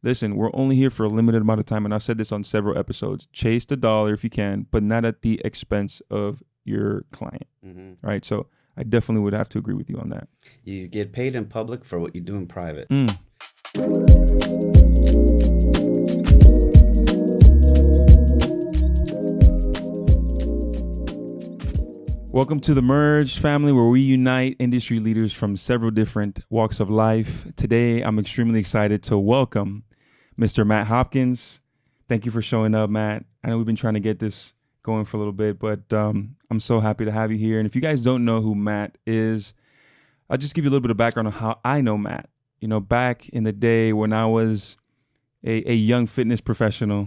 listen, we're only here for a limited amount of time. And I've said this on several episodes. Chase the dollar if you can, but not at the expense of your client. Mm-hmm. Right. So I definitely would have to agree with you on that. You get paid in public for what you do in private. Welcome to the MRG family, where we unite industry leaders from several different walks of life. Today, I'm extremely excited to welcome Mr. Matt Hopkins. Thank you for showing up, Matt. I know we've been trying to get this going for a little bit, but I'm so happy to have you here. And if you guys don't know who Matt is, I'll just give you a little bit of background on how I know Matt. You know, back in the day when I was a young fitness professional.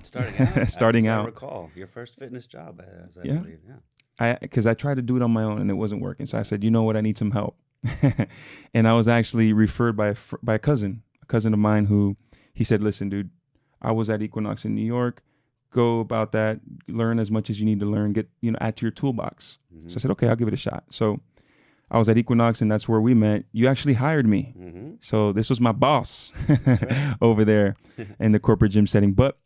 Starting out. I recall your first fitness job, as I believe, yeah. Because I tried to do it on my own and it wasn't working. So I said, you know what, I need some help. And I was actually referred by a cousin of mine who, he said, listen, dude, I was at Equinox in New York. Go about that, learn as much as you need to learn, get, add to your toolbox. Mm-hmm. So I said, okay, I'll give it a shot. So I was at Equinox and that's where we met. You actually hired me. Mm-hmm. So this was my boss over there in the corporate gym setting. But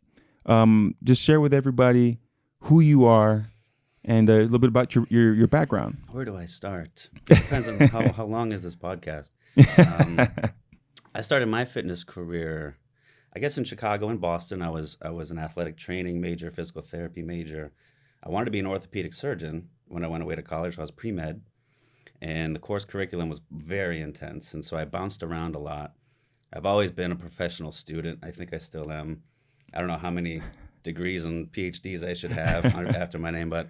just share with everybody who you are, and a little bit about your background. Where do I start? It depends on how long is this podcast. I started my fitness career, I guess, in Chicago and Boston. I was an athletic training major, physical therapy major. I wanted to be an orthopedic surgeon when I went away to college. I was pre-med, and the course curriculum was very intense, and so I bounced around a lot. I've always been a professional student. I think I still am. I don't know how many degrees and PhDs I should have after my name, but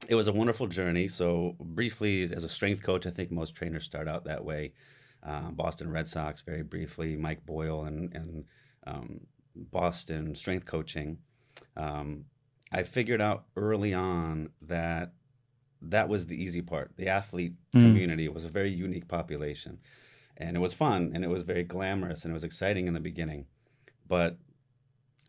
it was a wonderful journey. So briefly, as a strength coach, I think most trainers start out that way. Boston Red Sox, very briefly, Mike Boyle and Boston strength coaching. I figured out early on that was the easy part. The athlete community was a very unique population, and it was fun, and it was very glamorous, and it was exciting in the beginning. But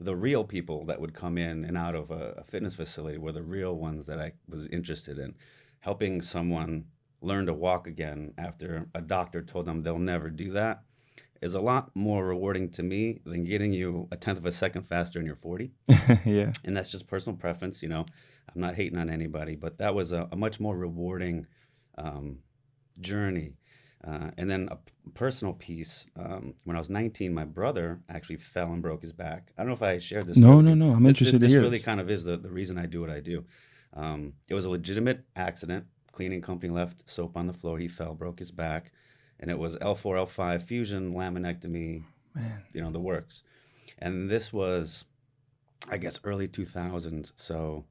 the real people that would come in and out of a fitness facility were the real ones that I was interested in. Helping someone learn to walk again after a doctor told them they'll never do that is a lot more rewarding to me than getting you a tenth of a second faster in your 40. Yeah. And that's just personal preference. I'm not hating on anybody, but that was a much more rewarding journey. And then a personal piece, when I was 19, my brother actually fell and broke his back. I don't know if I shared this. No. I'm interested to hear this. This really kind of is the reason I do what I do. It was a legitimate accident. Cleaning company left soap on the floor. He fell, broke his back. And it was L4, L5 fusion, laminectomy, the works. And this was, I guess, early 2000s. So,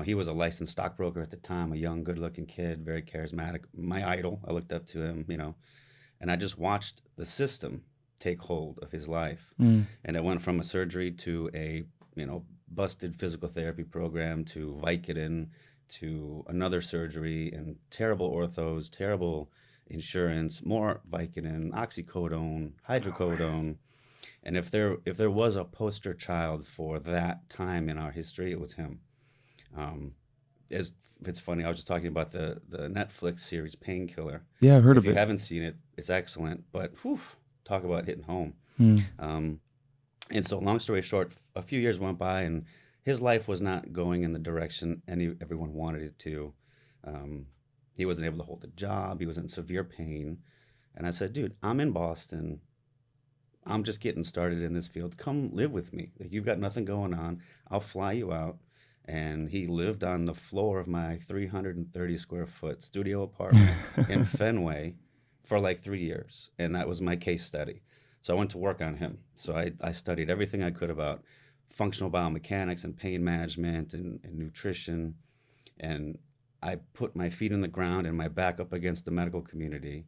he was a licensed stockbroker at the time, a young, good-looking kid, very charismatic, my idol. I looked up to him, and I just watched the system take hold of his life. And it went from a surgery to a, busted physical therapy program to Vicodin to another surgery and terrible orthos, terrible insurance, more Vicodin, oxycodone, hydrocodone. And if there was a poster child for that time in our history, it was him. It's funny, I was just talking about the Netflix series Painkiller. Yeah, I've heard of it. If you haven't seen it, it's excellent, but talk about hitting home. And so long story short, a few years went by and his life was not going in the direction everyone wanted it to. He wasn't able to hold a job. He was in severe pain. And I said, dude, I'm in Boston. I'm just getting started in this field. Come live with me. Like, you've got nothing going on. I'll fly you out. And he lived on the floor of my 330 square foot studio apartment in Fenway for like 3 years. And that was my case study. So I went to work on him. So I studied everything I could about functional biomechanics and pain management and nutrition. And I put my feet in the ground and my back up against the medical community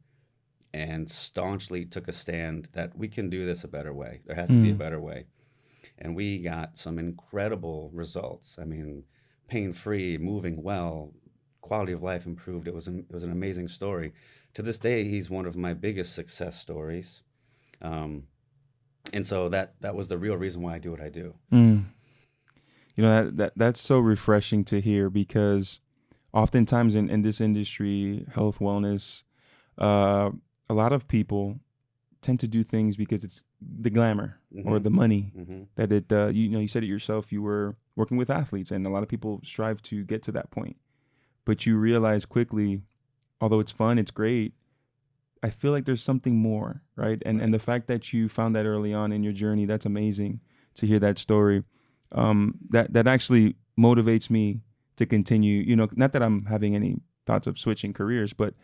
and staunchly took a stand that we can do this a better way. There has to be a better way. And we got some incredible results. I mean, pain-free, moving well, quality of life improved. It was an amazing story. To this day, he's one of my biggest success stories. And so that was the real reason why I do what I do. That's so refreshing to hear, because oftentimes in this industry, health, wellness, a lot of people tend to do things because it's the glamour or the money that it, you said it yourself, you were working with athletes, and a lot of people strive to get to that point. But you realize quickly, although it's fun, it's great, I feel like there's something more, right? And the fact that you found that early on in your journey, that's amazing to hear that story. That actually motivates me to continue, not that I'm having any thoughts of switching careers, but,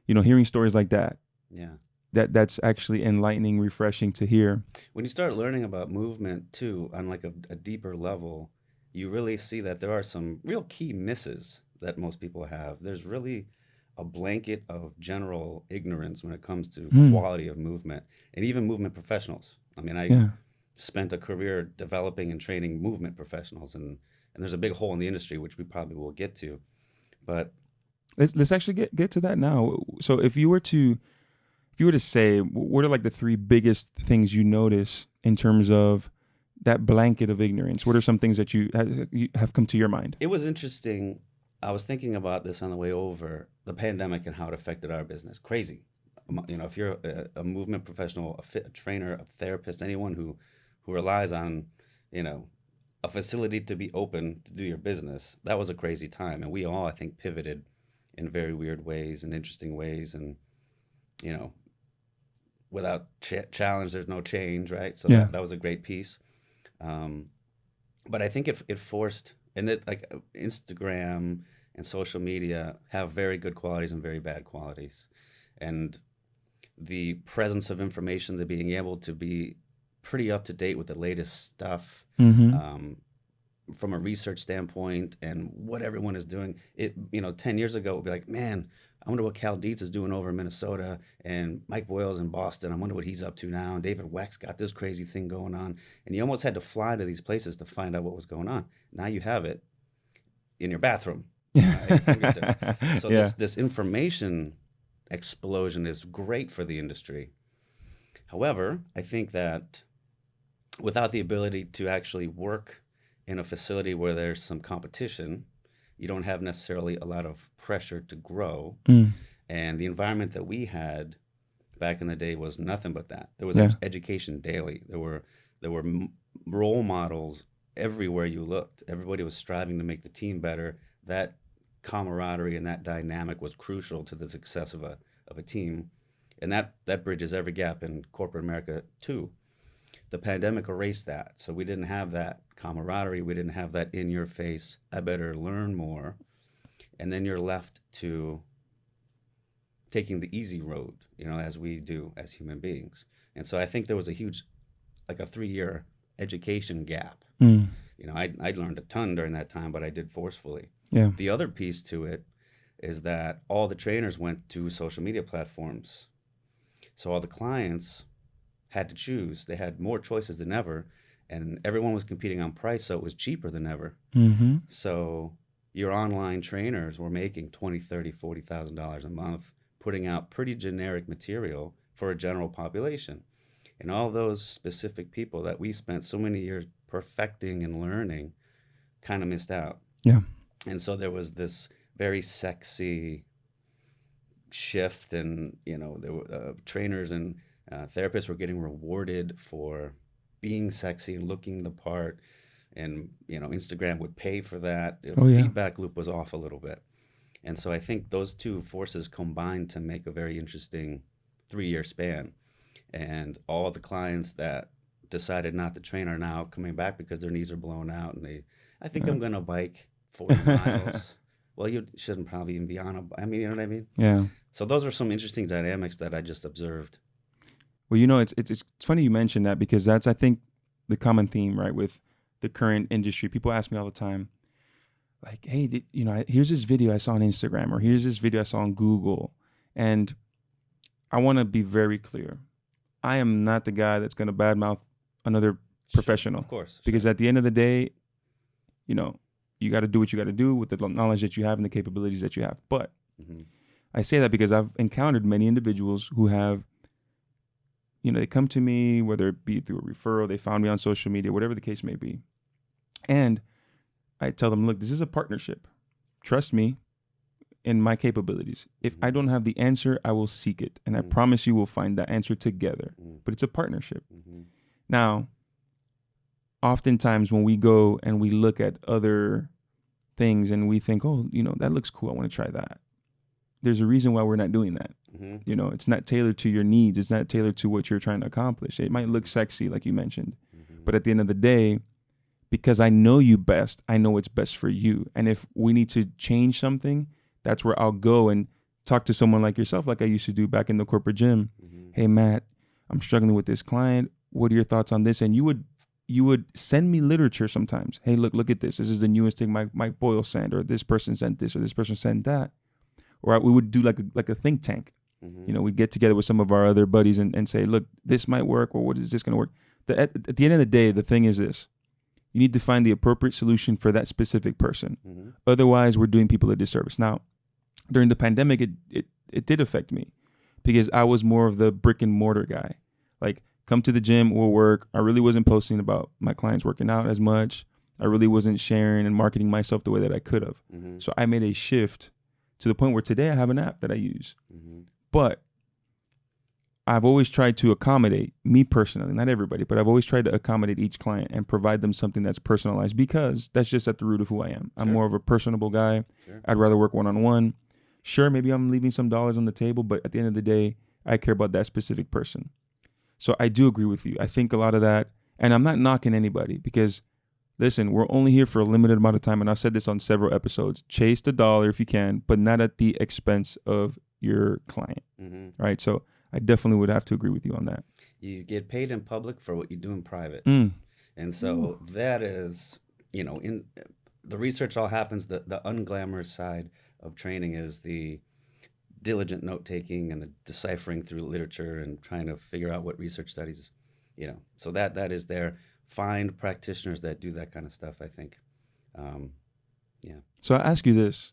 hearing stories like that. Yeah. That's actually enlightening, refreshing to hear. When you start learning about movement too, on like a deeper level, you really see that there are some real key misses that most people have. There's really a blanket of general ignorance when it comes to quality of movement, and even movement professionals. I mean, I spent a career developing and training movement professionals, and there's a big hole in the industry, which we probably will get to. But let's actually get to that now. So if you were to say, what are like the three biggest things you notice in terms of that blanket of ignorance? What are some things that you have come to your mind? It was interesting. I was thinking about this on the way over, the pandemic and how it affected our business. Crazy. If you're a movement professional, a trainer, a therapist, anyone who relies on, a facility to be open to do your business, that was a crazy time. And we all, I think, pivoted in very weird ways and interesting ways. And, without challenge, there's no change, right? So that was a great piece. But I think it forced, and that like Instagram and social media have very good qualities and very bad qualities. And the presence of information, the being able to be pretty up to date with the latest stuff, from a research standpoint and what everyone is doing. 10 years ago, it would be like, man, I wonder what Cal Dietz is doing over in Minnesota, and Mike Boyle's in Boston. I wonder what he's up to now. And David Weck's got this crazy thing going on. And you almost had to fly to these places to find out what was going on. Now you have it in your bathroom. So this information explosion is great for the industry. However, I think that without the ability to actually work in a facility where there's some competition, you don't have necessarily a lot of pressure to grow. And the environment that we had back in the day was nothing but that. There was education daily. There were role models everywhere you looked. Everybody was striving to make the team better. That camaraderie and that dynamic was crucial to the success of a team. And that bridges every gap in corporate America too. The pandemic erased that. So we didn't have that camaraderie. We didn't have that in your face, I better learn more. And then you're left to taking the easy road, as we do as human beings. And so I think there was a huge, like a 3-year education gap. I learned a ton during that time, but I did forcefully. Yeah. The other piece to it is that all the trainers went to social media platforms. So all the clients had to choose. They had more choices than ever, and everyone was competing on price, so it was cheaper than ever. So your online trainers were making $20,000, $30,000, $40,000 a month, putting out pretty generic material for a general population. And all those specific people that we spent so many years perfecting and learning kind of missed out. Yeah. And so there was this very sexy shift, and there were trainers and therapists were getting rewarded for being sexy and looking the part, and Instagram would pay for that. The feedback loop was off a little bit. And so I think those two forces combined to make a very interesting 3-year span. And all the clients that decided not to train are now coming back because their knees are blown out, and I think I'm going to bike 40 miles. Well, you shouldn't probably even be on you know what I mean? Yeah. So those are some interesting dynamics that I just observed. Well, it's funny you mentioned that, because that's, I think, the common theme, right, with the current industry. People ask me all the time, like, hey, here's this video I saw on Instagram, or here's this video I saw on Google. And I want to be very clear. I am not the guy that's going to badmouth another professional. Of course. Because at the end of the day, you got to do what you got to do with the knowledge that you have and the capabilities that you have. But I say that because I've encountered many individuals who have, they come to me, whether it be through a referral, they found me on social media, whatever the case may be. And I tell them, look, this is a partnership. Trust me. in my capabilities. If I don't have the answer, I will seek it. And I promise you we'll find that answer together. But it's a partnership. Now, oftentimes when we go and we look at other things and we think, oh, that looks cool, I want to try that. There's a reason why we're not doing that. It's not tailored to your needs. It's not tailored to what you're trying to accomplish. It might look sexy, like you mentioned. But at the end of the day, because I know you best, I know what's best for you. And if we need to change something, that's where I'll go and talk to someone like yourself, like I used to do back in the corporate gym. Hey, Matt, I'm struggling with this client. What are your thoughts on this? And you would send me literature sometimes. Hey, look at this. This is the newest thing Mike Boyle sent, or this person sent this, or this person sent that. Or we would do like a think tank. We'd get together with some of our other buddies and say, look, this might work, or what is this going to work? At the end of the day, the thing is this. You need to find the appropriate solution for that specific person. Otherwise, we're doing people a disservice. Now, during the pandemic, it did affect me because I was more of the brick and mortar guy. Like, come to the gym or work. I really wasn't posting about my clients working out as much. I really wasn't sharing and marketing myself the way that I could have. So I made a shift to the point where today I have an app that I use. But I've always tried to accommodate, me personally, not everybody, but I've always tried to accommodate each client and provide them something that's personalized because that's just at the root of who I am. I'm more of a personable guy. I'd rather work one-on-one. Sure, maybe I'm leaving some dollars on the table, but at the end of the day, I care about that specific person. So I do agree with you. I think a lot of that, and I'm not knocking anybody because, listen, we're only here for a limited amount of time, and I've said this on several episodes. Chase the dollar if you can, but not at the expense of your client, right? So I definitely would have to agree with you on that. You get paid in public for what you do in private. And so that is, in the research all happens, the unglamorous side of training is the diligent note-taking and the deciphering through literature and trying to figure out what research studies, so that is there. Find practitioners that do that kind of stuff, I think. So I ask you this.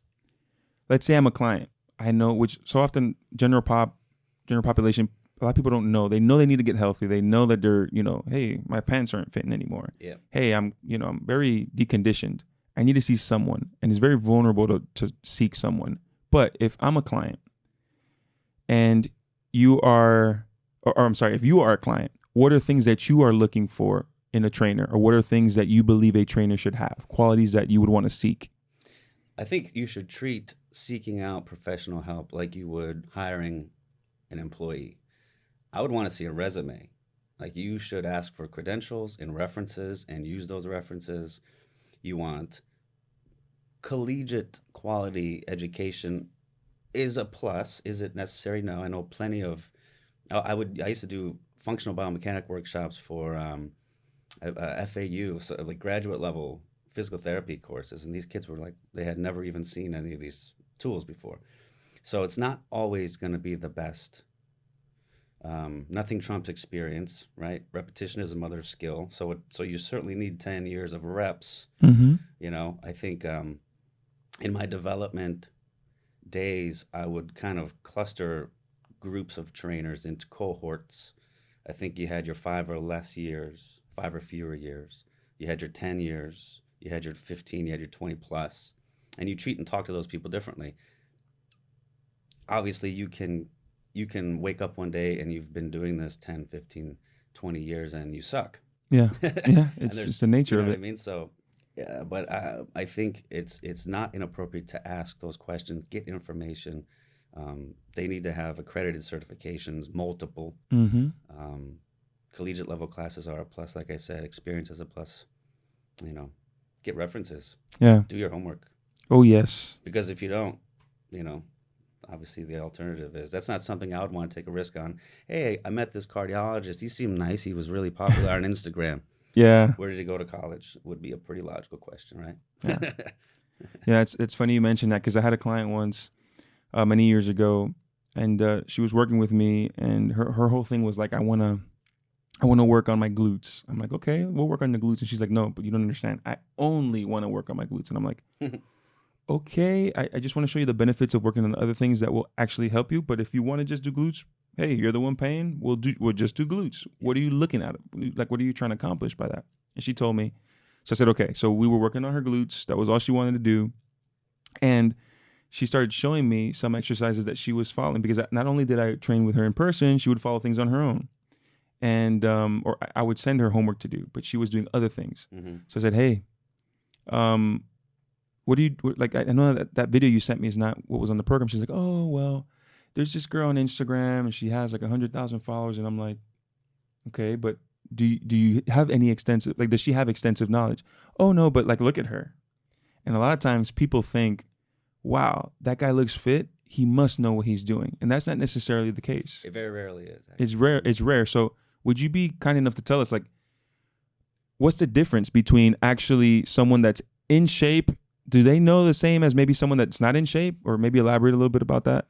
Let's say I'm a client. I know, which so often general population, a lot of people don't know. They know they need to get healthy. They know that they're, hey, my pants aren't fitting anymore. Hey, I'm very deconditioned. I need to see someone, and it's very vulnerable to seek someone. But if I'm a client and you are, or I'm sorry, if you are a client, what are things that you are looking for in a trainer, or what are things that you believe a trainer should have, qualities that you would want to seek? I think you should treat seeking out professional help like you would hiring an employee. I would want to see a resume. Like, you should ask for credentials and references and use those references. You want collegiate quality education is a plus. Is it necessary? No. I know plenty of, I used to do functional biomechanic workshops for FAU, so like graduate level physical therapy courses, and these kids were like, they had never even seen any of these tools before. So it's not always going to be the best. Nothing trumps experience, right? Repetition is the mother of skill. So you certainly need 10 years of reps. I think in my development days, I would kind of cluster groups of trainers into cohorts. I think you had your 5 or fewer years. You had your 10 years. You had your 15, you had your 20 plus, and you treat and talk to those people differently. Obviously, you can wake up one day and you've been doing this 10, 15, 20 years and you suck. Yeah. It's just the nature of it. What I mean? So, yeah, but I think it's not inappropriate to ask those questions, get information. They need to have accredited certifications, multiple. Collegiate level classes are a plus, like I said. Experience is a plus. Get references. Yeah. Do your homework. Oh, yes. Because if you don't, obviously the alternative is, that's not something I would want to take a risk on. Hey, I met this cardiologist. He seemed nice. He was really popular on Instagram. Yeah. Where did he go to college? Would be a pretty logical question, right? Yeah. Yeah, it's funny you mentioned that because I had a client once many years ago, and she was working with me, and her whole thing was like, I want to work on my glutes. I'm like, okay, we'll work on the glutes. And she's like, no, but you don't understand. I only want to work on my glutes. And I'm like, okay, I just want to show you the benefits of working on other things that will actually help you. But if you want to just do glutes, hey, you're the one paying. We'll just do glutes. What are you looking at? Like, what are you trying to accomplish by that? And she told me. So I said, okay. So we were working on her glutes. That was all she wanted to do. And she started showing me some exercises that she was following, because not only did I train with her in person, she would follow things on her own. And or I would send her homework to do, but she was doing other things. Mm-hmm. So I said, hey, what do you like? I know that video you sent me is not what was on the program. She's like, oh well, there's this girl on Instagram and she has like 100,000 followers, and I'm like, okay, but do you have any extensive, like, does she have extensive knowledge? Oh no, but like, look at her. And a lot of times people think, wow, that guy looks fit, he must know what he's doing, and that's not necessarily the case. It very rarely is. Actually. It's rare. So would you be kind enough to tell us, like, what's the difference between actually someone that's in shape? Do they know the same as maybe someone that's not in shape? Or maybe elaborate a little bit about that.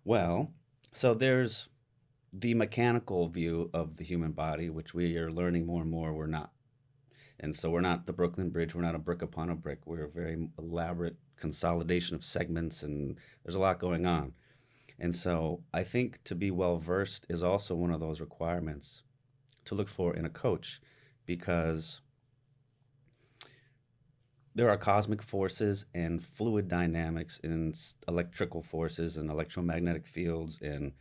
Well, so there's the mechanical view of the human body, which we are learning more and more we're not. And so we're not the Brooklyn Bridge. We're not a brick upon a brick. We're a very elaborate consolidation of segments, and there's a lot going on. And so I think to be well-versed is also one of those requirements to look for in a coach, because there are cosmic forces and fluid dynamics and electrical forces and electromagnetic fields. And,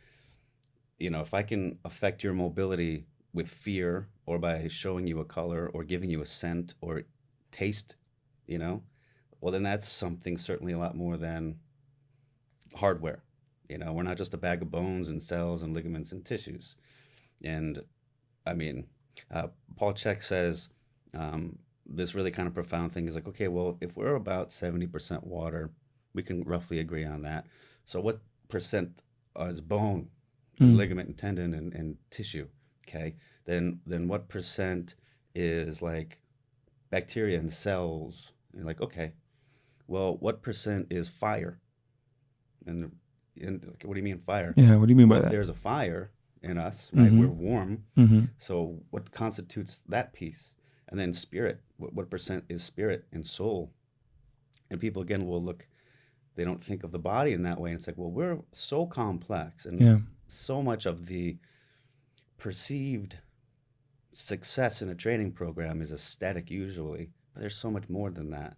you know, if I can affect your mobility with fear, or by showing you a color or giving you a scent or taste, you know, well, then that's something certainly a lot more than hardware. You know, we're not just a bag of bones and cells and ligaments and tissues. And I mean, Paul Chek says this really kind of profound thing is like, okay, well, if we're about 70% water, we can roughly agree on that. So what percent is bone, ligament and tendon and tissue? Okay, then what percent is like bacteria and cells? And you're like, okay, well, what percent is fire? And what do you mean fire? Yeah, what do you mean by that? There's a fire in us, right? Mm-hmm. We're warm. Mm-hmm. So what constitutes that piece? And then spirit, what percent is spirit and soul? And people, again, will look, they don't think of the body in that way. And it's like, well, we're so complex. And so much of the perceived success in a training program is aesthetic usually, but there's so much more than that.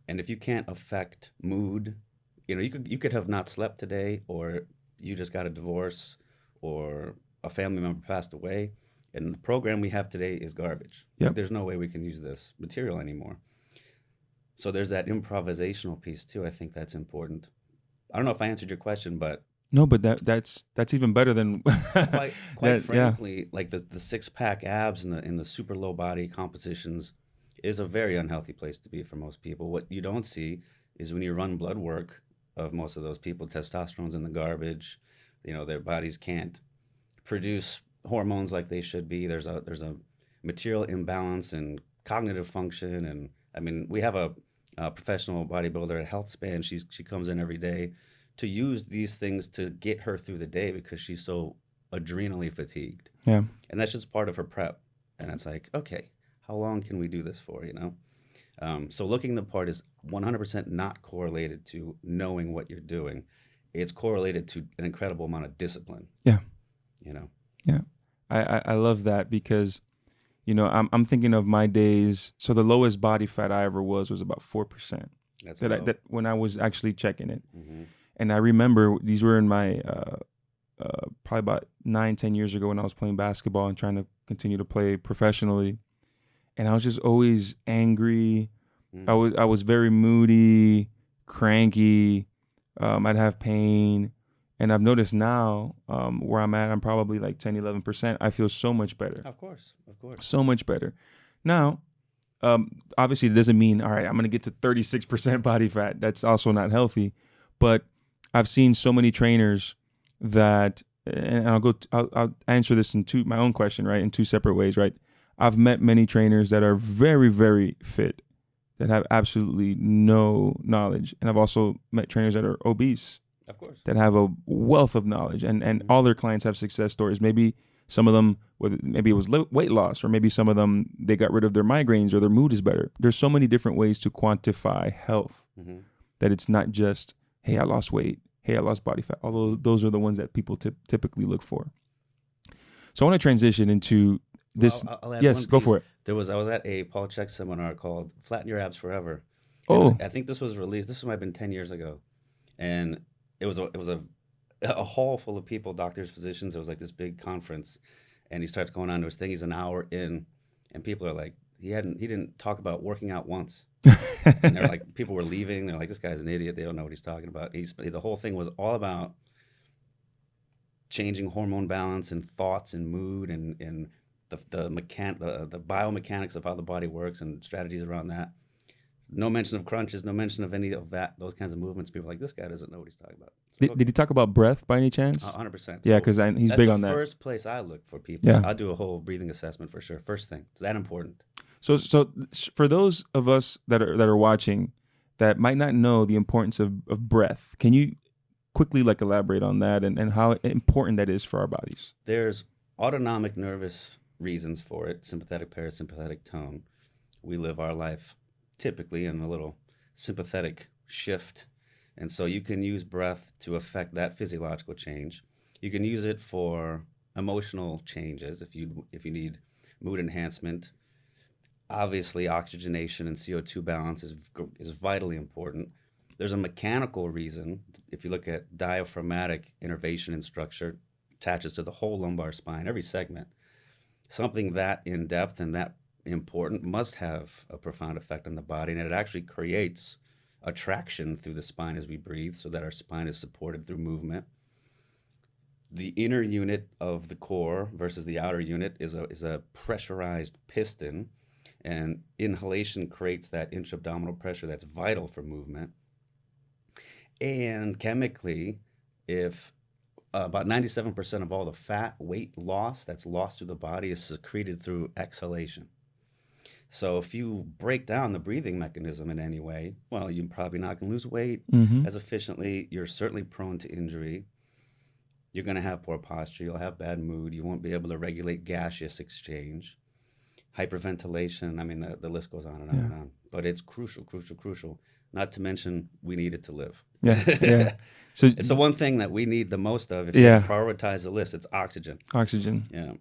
And if you can't affect mood, you know, you could have not slept today, or you just got a divorce, or a family member passed away, and the program we have today is garbage. Yep. Like, there's no way we can use this material anymore. So there's that improvisational piece too. I think that's important. I don't know if I answered your question, but no, but that's even better than quite frankly, like the 6-pack abs and the super low body compositions is a very unhealthy place to be for most people. What you don't see is when you run blood work of most of those people, testosterone's in the garbage. You know, their bodies can't produce hormones like they should be. There's a material imbalance in cognitive function. And I mean, we have a professional bodybuilder at Healthspan. She comes in every day to use these things to get her through the day because she's so adrenally fatigued. Yeah. And that's just part of her prep. And it's like, okay, how long can we do this for, you know? So looking the part is 100% not correlated to knowing what you're doing. It's correlated to an incredible amount of discipline. Yeah. You know? Yeah. I love that because, you know, I'm thinking of my days. So the lowest body fat I ever was about 4%. That's that when I was actually checking it. Mm-hmm. And I remember these were in my probably about 9-10 years ago when I was playing basketball and trying to continue to play professionally. And I was just always angry. Mm-hmm. I was very moody, cranky. I'd have pain. And I've noticed now where I'm at, I'm probably like 10, 11%. I feel so much better. Of course. So much better. Now, obviously it doesn't mean, all right, I'm going to get to 36% body fat. That's also not healthy. But I've seen so many trainers that, and I'll answer this in my own question, right? In two separate ways, right? I've met many trainers that are very, very fit, that have absolutely no knowledge. And I've also met trainers that are obese, of course, that have a wealth of knowledge, and all their clients have success stories. Maybe some of them, maybe it was weight loss, or maybe some of them, they got rid of their migraines or their mood is better. There's so many different ways to quantify health that it's not just, hey, I lost weight. Hey, I lost body fat. Although those are the ones that people typically look for. So I want to transition into this. I'll add yes, one go piece. for it. I was at a Paul Chek seminar called Flatten Your Abs Forever. Oh, I think this was released. This might have been 10 years ago, and it was a hall full of people, doctors, physicians. It was like this big conference, and he starts going on to his thing. He's an hour in, and people are like, he didn't talk about working out once. And they're like, people were leaving. They're like, this guy's an idiot. They don't know what he's talking about. The whole thing was all about changing hormone balance and thoughts and mood and the biomechanics of how the body works and strategies around that. No mention of crunches, no mention of any of that, those kinds of movements. People are like, this guy doesn't know what he's talking about. So did he talk about breath by any chance? 100%. Yeah, So because he's that's big the on that. first place I look for people. Yeah. I'll do a whole breathing assessment for sure. First thing. It's that important. So for those of us that are watching that might not know the importance of breath, can you quickly like elaborate on that and how important that is for our bodies? There's autonomic nervous reasons for it, sympathetic, parasympathetic tone. We live our life typically in a little sympathetic shift. And so you can use breath to affect that physiological change. You can use it for emotional changes if you need mood enhancement. Obviously, oxygenation and CO2 balance is vitally important. There's a mechanical reason. If you look at diaphragmatic innervation and structure, attaches to the whole lumbar spine, every segment. Something that in depth and that important must have a profound effect on the body, and it actually creates a traction through the spine as we breathe so that our spine is supported through movement. The inner unit of the core versus the outer unit is a pressurized piston, and inhalation creates that intra-abdominal pressure that's vital for movement. And chemically, if about 97% of all the fat weight loss that's lost through the body is secreted through exhalation. So if you break down the breathing mechanism in any way, well, you're probably not going to lose weight as efficiently. You're certainly prone to injury. You're going to have poor posture. You'll have bad mood. You won't be able to regulate gaseous exchange. Hyperventilation. I mean, the list goes on and on and on. But it's crucial. Not to mention, we need it to live. Yeah. So it's the one thing that we need the most of. If you prioritize the list, it's oxygen. Yeah.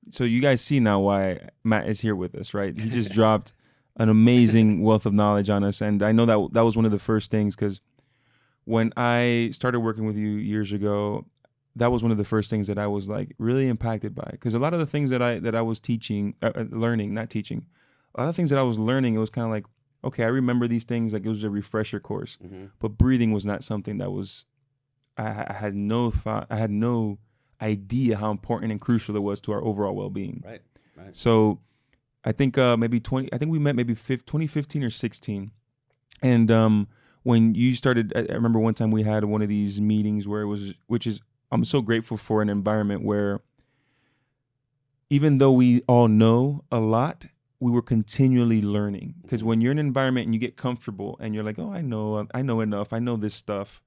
So you guys see now why Matt is here with us, right? He just dropped an amazing wealth of knowledge on us. And I know that was one of the first things, because when I started working with you years ago, that was one of the first things that I was like really impacted by. Because a lot of the things that I was teaching, learning, not teaching, a lot of things that I was learning, it was kind of like, okay, I remember these things, like it was a refresher course. But breathing was not something that was, I had no thought, I had no idea how important and crucial it was to our overall well-being. Right. So I think I think we met maybe 2015 or 16. And when you started, I remember one time we had one of these meetings where I'm so grateful for an environment where even though we all know a lot, we were continually learning. Because when you're in an environment and you get comfortable and you're like, oh, I know enough, I know this stuff,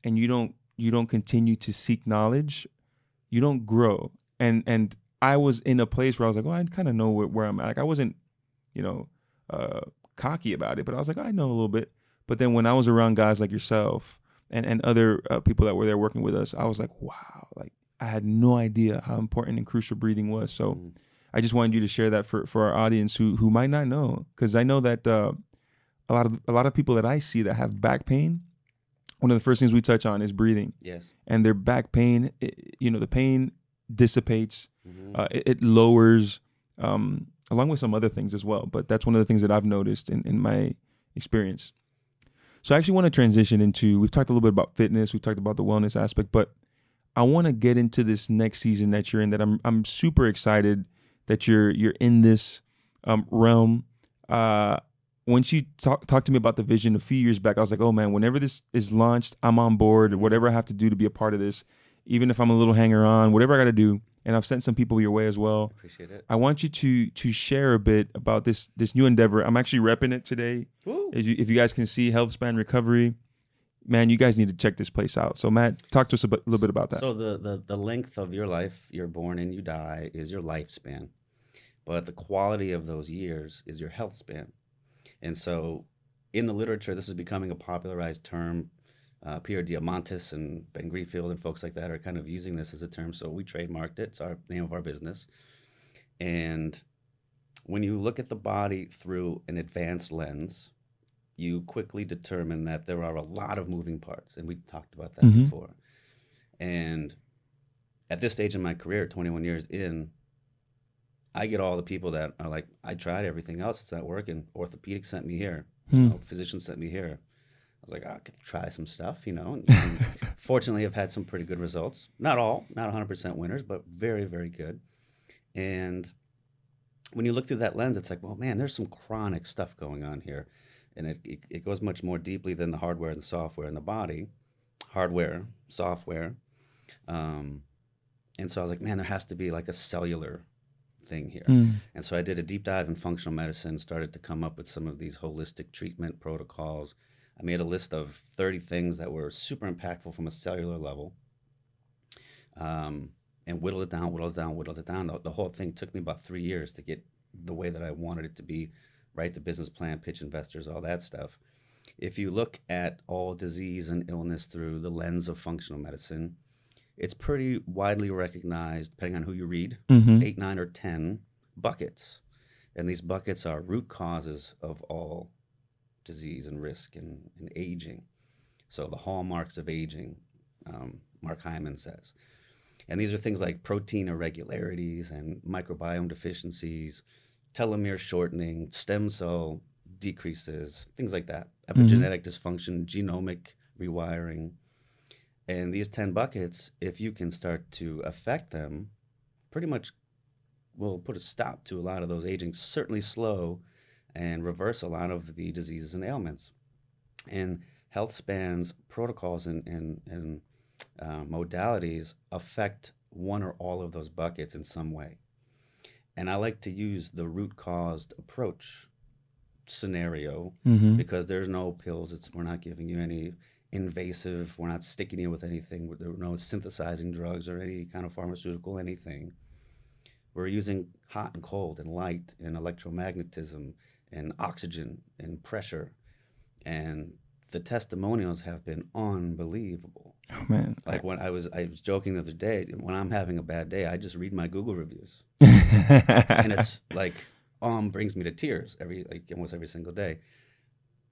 and you don't continue to seek knowledge, you don't grow. And I was in a place where I was like, oh, I kind of know where I'm at. Like I wasn't, cocky about it, but I was like, I know a little bit. But then when I was around guys like yourself and other people that were there working with us, I was like, wow, like I had no idea how important and crucial breathing was. So I just wanted you to share that for our audience who might not know, because I know that a lot of people that I see that have back pain, one of the first things we touch on is breathing. Yes. And their back pain, the pain dissipates, it lowers, along with some other things as well. But that's one of the things that I've noticed in my experience. So I actually want to transition into, we've talked a little bit about fitness, we've talked about the wellness aspect, but I want to get into this next season that you're in, that I'm super excited that you're in this realm. Once you talked to me about the vision a few years back, I was like, oh man, whenever this is launched, I'm on board. Whatever I have to do to be a part of this, even if I'm a little hanger on, whatever I got to do. And I've sent some people your way as well. Appreciate it. I want you to share a bit about this new endeavor. I'm actually repping it today. If you guys can see Healthspan Recovery, man, you guys need to check this place out. So Matt, talk to us a little bit about that. So the length of your life, you're born and you die, is your lifespan. But the quality of those years is your health span. And so in the literature, this is becoming a popularized term. Pierre Diamantis and Ben Greenfield and folks like that are kind of using this as a term. So we trademarked it. It's our name of our business. And when you look at the body through an advanced lens, you quickly determine that there are a lot of moving parts, and we talked about that Mm-hmm. before. And at this stage in my career, 21 years in, I get all the people that are like, I tried everything else, it's not working. Orthopedic sent me here, Hmm. physician sent me here. I was like, I could try some stuff, and fortunately, I've had some pretty good results. Not all, not 100% winners, but very, very good. And when you look through that lens, it's like, well, man, there's some chronic stuff going on here. And it goes much more deeply than the hardware and the software in the body, hardware, software. Um, and so I was like, man, there has to be like a cellular thing here. Mm. And so I did a deep dive in functional medicine, started to come up with some of these holistic treatment protocols. I made a list of 30 things that were super impactful from a cellular level, and whittled it down, whittled it down, whittled it down. The whole thing took me about 3 years to get the way that I wanted it to be, write the business plan, pitch investors, all that stuff. If you look at all disease and illness through the lens of functional medicine, it's pretty widely recognized, depending on who you read, Mm-hmm. 8, 9, or 10 buckets. And these buckets are root causes of all disease and risk and aging. So the hallmarks of aging, Mark Hyman says. And these are things like protein irregularities and microbiome deficiencies, telomere shortening, stem cell decreases, things like that, Mm-hmm. epigenetic dysfunction, genomic rewiring. And these 10 buckets, if you can start to affect them, pretty much will put a stop to a lot of those aging, certainly slow and reverse a lot of the diseases and ailments. And Healthspan's protocols and modalities affect one or all of those buckets in some way. And I like to use the root caused approach scenario Mm-hmm. because there's no pills. We're not giving you any invasive. We're not sticking you with anything. There are no synthesizing drugs or any kind of pharmaceutical anything. We're using hot and cold and light and electromagnetism and oxygen and pressure. And the testimonials have been unbelievable. Oh man. Like when I was joking the other day, when I'm having a bad day, I just read my Google reviews. And it's like brings me to tears almost every single day.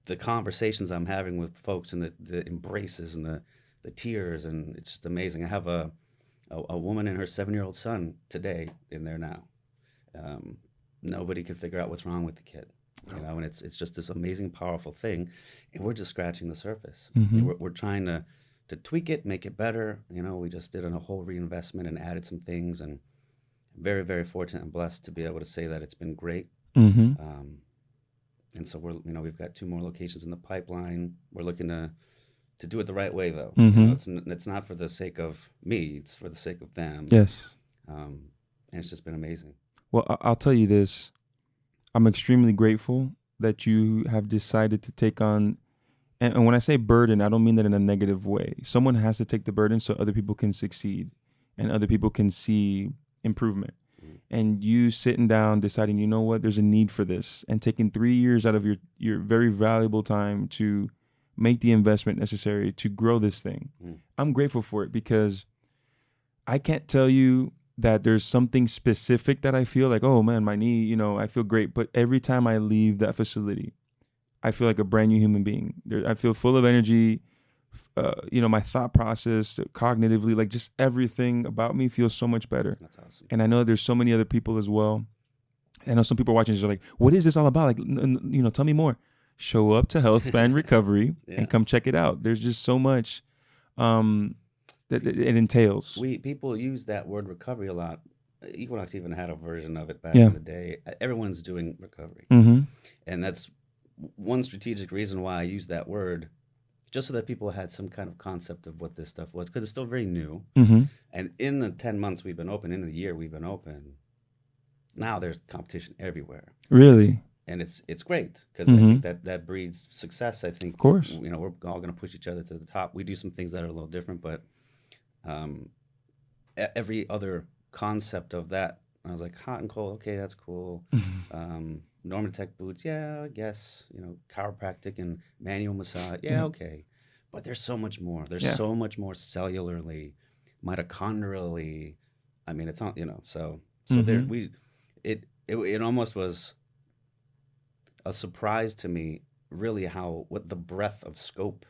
The conversations I'm having with folks and the embraces and the tears, and it's just amazing. I have a woman and her 7-year-old son today in there now. Um, Nobody can figure out what's wrong with the kid, and it's just this amazing, powerful thing, and we're just scratching the surface. Mm-hmm. And we're trying to tweak it, make it better. We just did a whole reinvestment and added some things, and very, very fortunate and blessed to be able to say that it's been great. Mm-hmm. And so we've got 2 more locations in the pipeline. We're looking to do it the right way, though. Mm-hmm. It's not for the sake of me; it's for the sake of them. Yes. And it's just been amazing. Well, I'll tell you this. I'm extremely grateful that you have decided to take on, and when I say burden, I don't mean that in a negative way. Someone has to take the burden so other people can succeed and other people can see improvement. Mm. And you sitting down, deciding, you know what, there's a need for this, and taking 3 years out of your very valuable time to make the investment necessary to grow this thing. Mm. I'm grateful for it because I can't tell you that there's something specific that I feel like, oh man, my knee, I feel great. But every time I leave that facility, I feel like a brand new human being. I feel full of energy. My thought process, cognitively, like just everything about me feels so much better. That's awesome. And I know there's so many other people as well. I know some people watching this are like, what is this all about? Like, tell me more. Show up to Healthspan Recovery Yeah. and come check it out. There's just so much that it entails. People use that word recovery a lot. Equinox even had a version of it back Yeah. in the day. Everyone's doing recovery. Mm-hmm. And that's one strategic reason why I use that word, just so that people had some kind of concept of what this stuff was, because it's still very new. Mm-hmm. And in the 10 months we've been open, in the year we've been open, now there's competition everywhere. Really? And it's great because Mm-hmm. I think that breeds success. I think, of course, we're all going to push each other to the top. We do some things that are a little different, but every other concept of that, I was like, hot and cold, okay, that's cool. Normatec boots, yeah, I guess. Chiropractic and manual massage, yeah, okay. But there's so much more. There's so much more cellularly, mitochondrially. I mean, it's on. So there it almost was a surprise to me really what the breadth of scope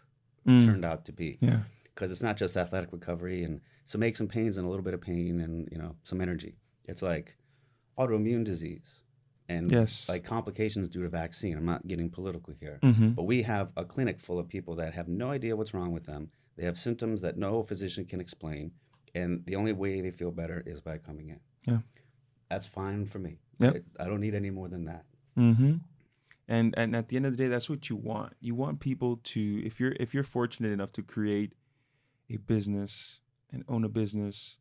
Mm. turned out to be. Yeah. Because it's not just athletic recovery and some aches and pains and a little bit of pain and some energy. It's like autoimmune disease and Yes. like complications due to vaccine. I'm not getting political here, Mm-hmm. but we have a clinic full of people that have no idea what's wrong with them. They have symptoms that no physician can explain, and the only way they feel better is by coming in. Yeah. That's fine for me. Yep. I don't need any more than that. Mm-hmm. And at the end of the day, that's what you want. You want people to, if you're fortunate enough to create a business and own a business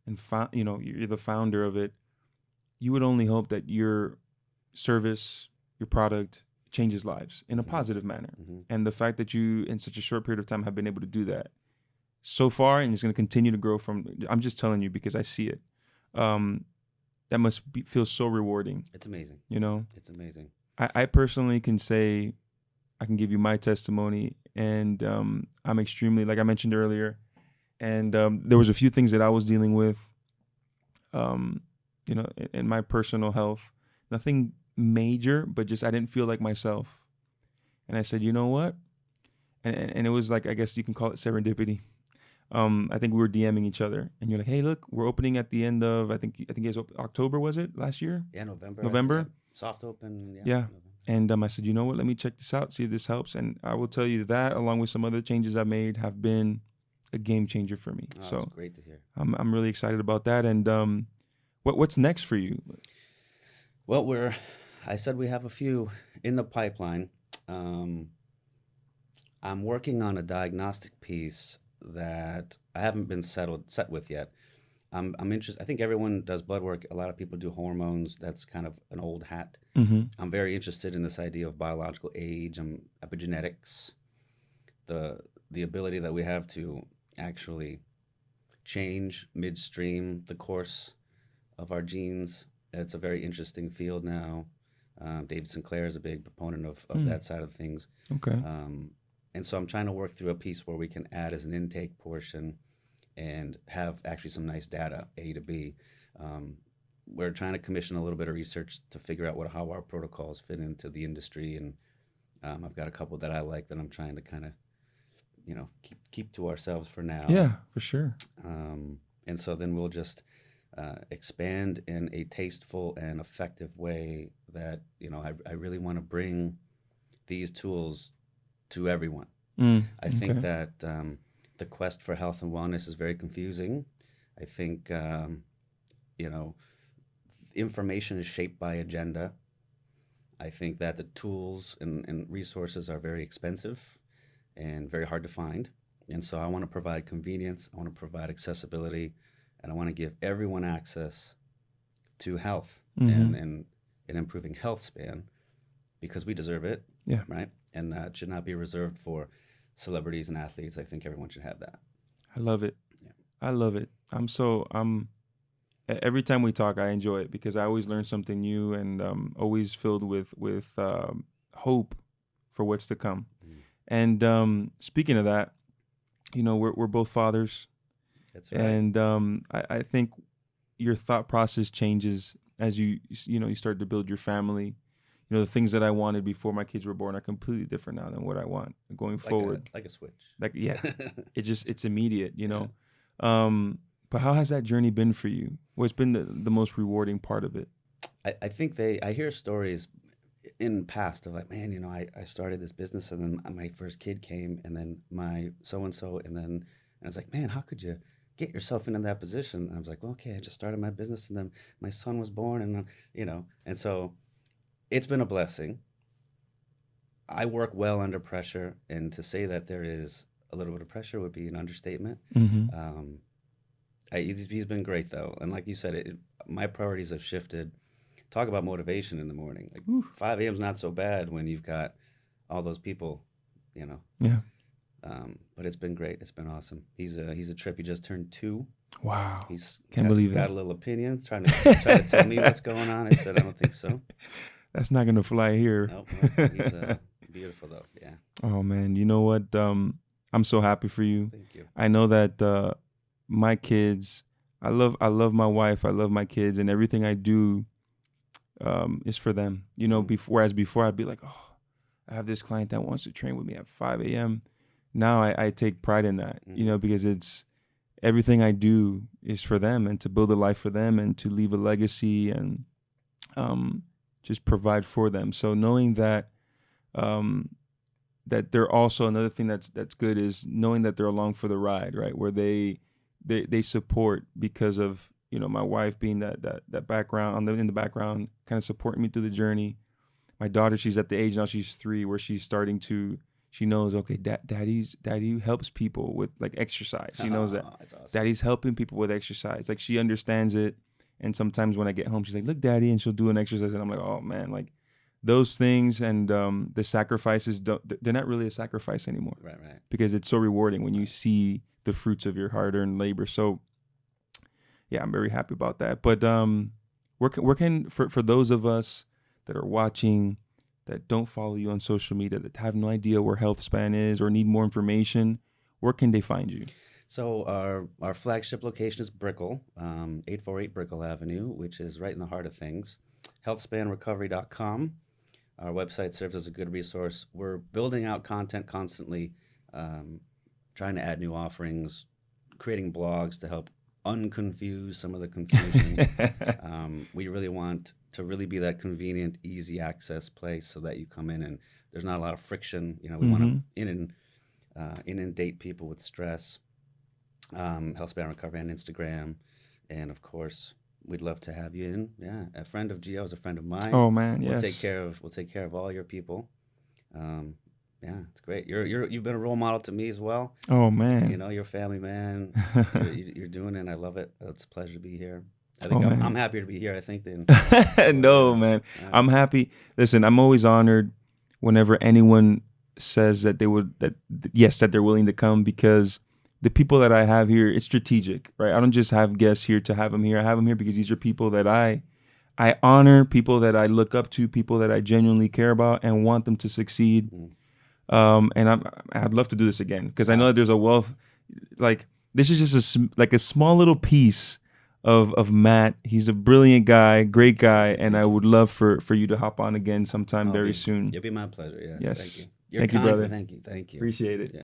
and you're the founder of it, you would only hope that your service, your product changes lives in a positive manner. Mm-hmm. And the fact that you in such a short period of time have been able to do that so far, and it's going to continue to grow I'm just telling you because I see it. That must feel so rewarding. It's amazing. It's amazing. I personally can say, I can give you my testimony, and I'm extremely, like I mentioned earlier, and there was a few things that I was dealing with, in my personal health. Nothing major, but just I didn't feel like myself. And I said, you know what? And it was like, I guess you can call it serendipity. I think we were DMing each other, and you're like, "Hey, look, we're opening at the end of I think it was October, was it last year? Yeah, November. November. Soft open. Yeah. November. And I said, you know what? Let me check this out, see if this helps. And I will tell you that, along with some other changes I've made, have been a game changer for me. Oh, so that's great to hear. I'm really excited about that. And what's next for you? Well, I said we have a few in the pipeline. I'm working on a diagnostic piece that I haven't been set with yet. I'm interested. I think everyone does blood work. A lot of people do hormones. That's kind of an old hat. Mm-hmm. I'm very interested in this idea of biological age, epigenetics, the ability that we have to actually change midstream the course of our genes. It's a very interesting field now. David Sinclair is a big proponent of that side of things. Okay. And so I'm trying to work through a piece where we can add as an intake portion and have actually some nice data, A to B. We're trying to commission a little bit of research to figure out how our protocols fit into the industry. And I've got a couple that I like that I'm trying to kind of, keep to ourselves for now. Yeah, for sure. And so then we'll just expand in a tasteful and effective way that, I really want to bring these tools to everyone. I think that the quest for health and wellness is very confusing. I think, information is shaped by agenda. I think that the tools and resources are very expensive and very hard to find. And so I want to provide convenience, I want to provide accessibility, and I want to give everyone access to health and improving Healthspan because we deserve it. Yeah. Right? And it should not be reserved for celebrities and athletes. I think everyone should have that. I love it. Yeah. I love it. Every time we talk, I enjoy it because I always learn something new and always filled with hope for what's to come. And speaking of that, we're both fathers. That's right. And I think your thought process changes as you start to build your family. The things that I wanted before my kids were born are completely different now than what I want going forward. Like a switch. Yeah, it's immediate, Yeah. But how has that journey been for you? What's been the most rewarding part of it? I think I hear stories in the past of like, man, I started this business and then my first kid came and then my so-and-so and I was like, man, how could you get yourself into that position? And I was like, well, okay, I just started my business and then my son was born and then, and so it's been a blessing. I work well under pressure, and to say that there is a little bit of pressure would be an understatement. Mm-hmm. He's been great though, and like you said, my priorities have shifted. Talk about motivation in the morning. Like 5 a.m. is not so bad when you've got all those people, Yeah. But it's been great. It's been awesome. He's a trip. He just turned 2. Wow. Can't believe that. Got a little opinion, trying to tell me what's going on. I said I don't think so. That's not gonna fly here. Nope. He's beautiful though. Yeah. Oh man, you know what? I'm so happy for you. Thank you. I know that my kids, I love my wife, I love my kids, and everything I do is for them. Before I'd be like, oh, I have this client that wants to train with me at 5 a.m. Now I take pride in that, you know, because it's everything I do is for them and to build a life for them and to leave a legacy and just provide for them. So knowing that that they're also, another thing that's good is knowing that they're along for the ride, right? Where they support because of, you know, my wife being that background in the background, kind of supporting me through the journey. My daughter, she's at the age now, she's 3, where she's starting to, she knows, okay, daddy helps people with like exercise. She knows that. That's awesome. Daddy's helping people with exercise. Like she understands it. And sometimes when I get home, she's like, look, daddy, and she'll do an exercise. And I'm like, oh man, like those things and the sacrifices, they're not really a sacrifice anymore. Right. Because it's so rewarding when you see the fruits of your hard-earned labor. So yeah, I'm very happy about that. But where can for those of us that are watching that don't follow you on social media, that have no idea where Healthspan is or need more information, where can they find you? So our flagship location is Brickell, 848 Brickell Avenue, which is right in the heart of things. Healthspanrecovery.com. Our website serves as a good resource. We're building out content constantly, trying to add new offerings, creating blogs to help unconfuse some of the confusion. We really want to really be that convenient, easy access place so that you come in and there's not a lot of friction. You know, we want to inundate people with stress. Healthspan Recovery on Instagram, and of course, we'd love to have you in. Yeah, a friend of Gio is a friend of mine. Oh man, yes. We'll take care of all your people. Yeah, it's great. You've been a role model to me as well. Oh man, you know, you're a family man. you're doing it. I love it. It's a pleasure to be here. I think I'm happier to be here, I think, than no man. I'm happy. Listen, I'm always honored whenever anyone says that that they're willing to come, because the people that I have here, it's strategic, right? I don't just have guests here to have them here. I have them here because these are people that I honor, people that I look up to, people that I genuinely care about and want them to succeed. And I'd love to do this again, because I know that there's a wealth. Like, this is just a small little piece of Matt. He's a brilliant guy, great guy, and I would love for you to hop on again sometime very soon. It'll be my pleasure. Yes. Yes. Thank you. Thank you, brother. Thank you. Appreciate it. Yeah.